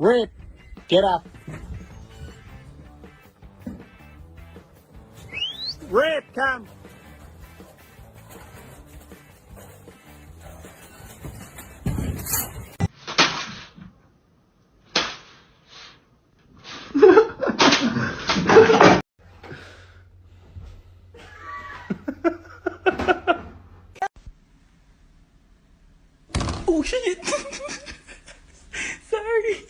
Rip, get up. Rip, come. Oh shit! Sorry.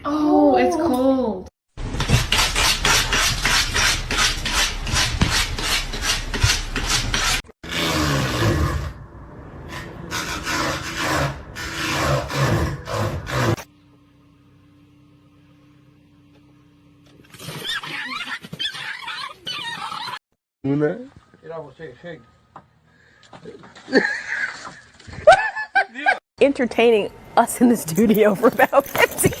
Oh, it's cold. Bu ne? Entertaining us in the studio for about 15.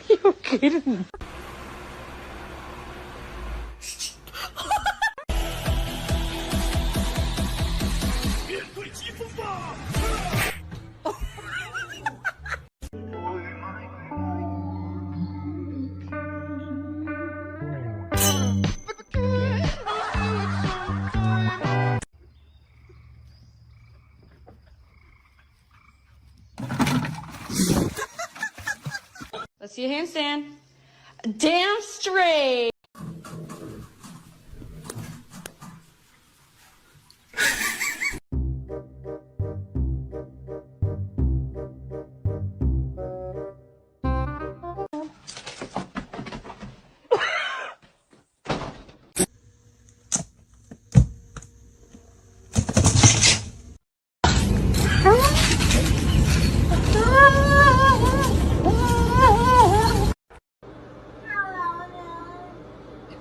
You're kidding. Let's see a handstand. Damn straight.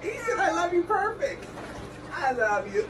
He said, I love you perfect. I love you.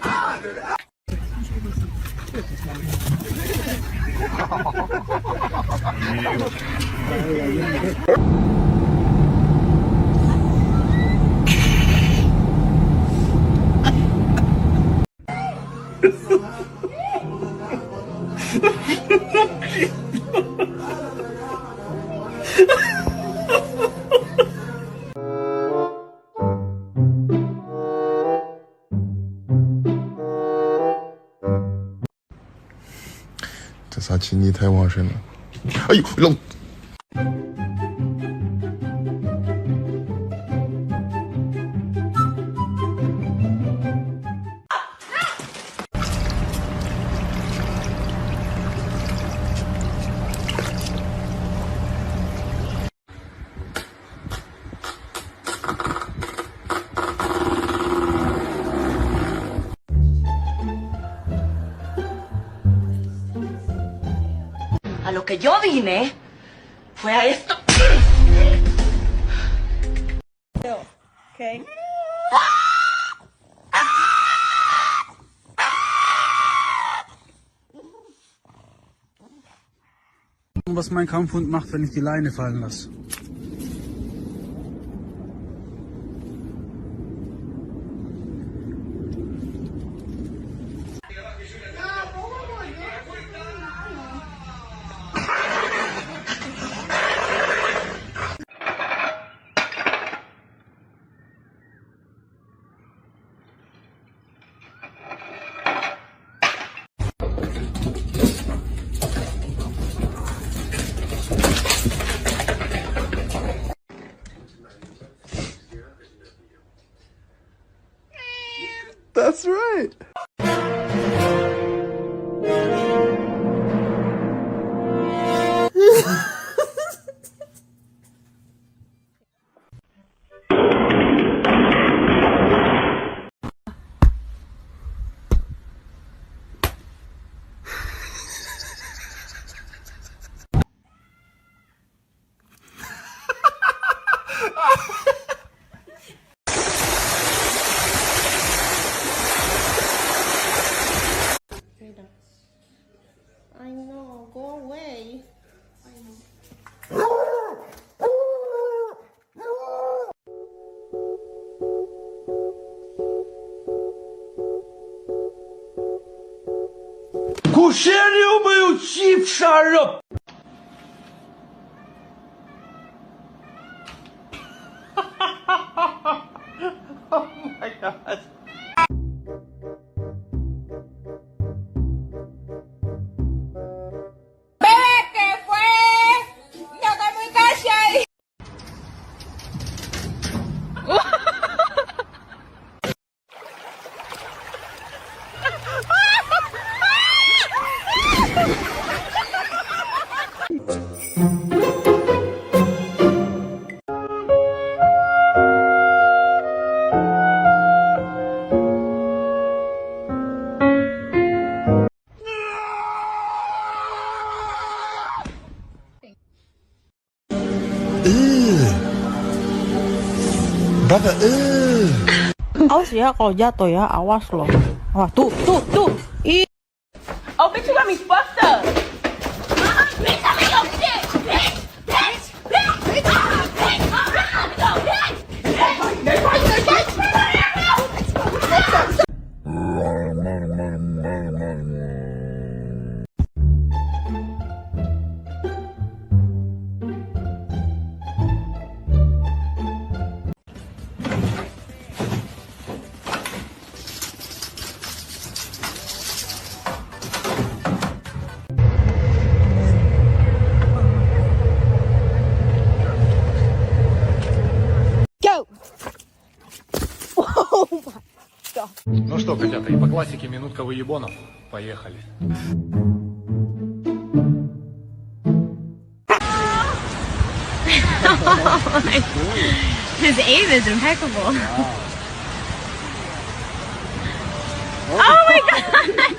这啥精力太旺盛了！哎呦，老。A lo que yo vine fue a esto. Okay. Was mein Kampfhund macht, wenn ich die Leine fallen lasse. That's right. I know, go away. Brother, Awas ya kalau jatuh ya, awas loh. Wah, tuh. Ih. Oh, bitch, you got me fucked up. Bitch, I'm in your shit. Bitch. Ну что, котята, и по классике минутка выебонов. Поехали. His aim is impeccable. Oh my god!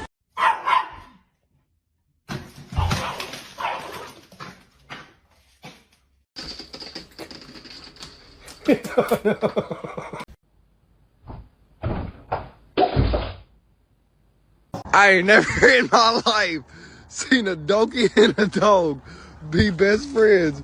I ain't never in my life seen a donkey and a dog be best friends.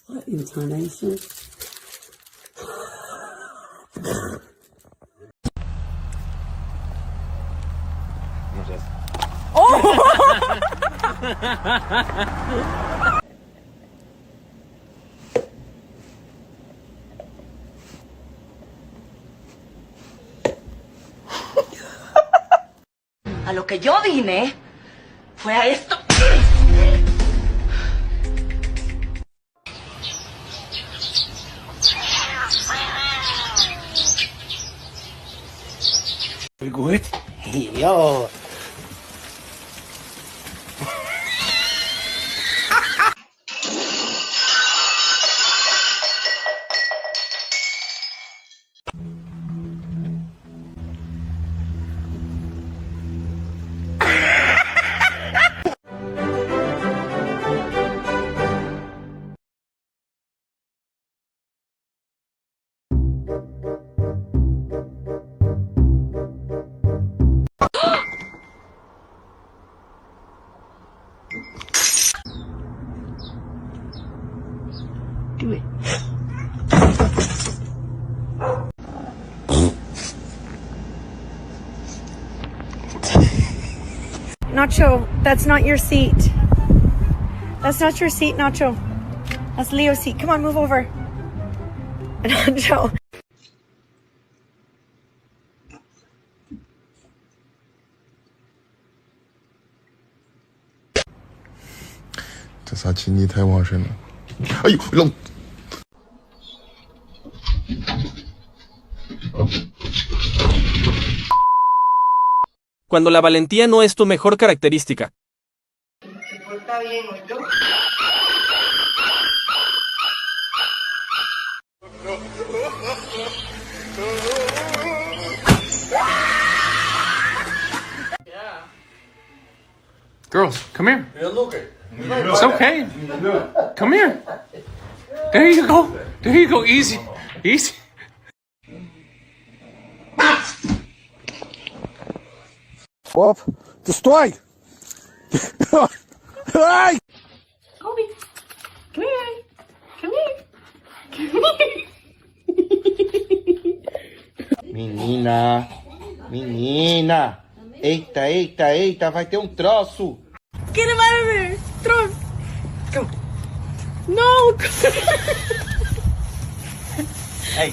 What intonation? A lo que yo vine fue a esto. Good. Yo. Nacho, that's not your seat. That's not your seat, Nacho. That's Leo's seat. Come on, move over. Nacho.这啥气力太旺盛了！哎呦，老。 Cuando la valentía no es tu mejor característica. Girls, come here. It's okay. Come here. There you go. There you go. Easy. Easy. Bob, destroy! Ai! Kobe, come here. Come here. Menina, menina. Eita, eita, eita, vai ter um troço. Get him out of there. Throw him. Go. No. Hey.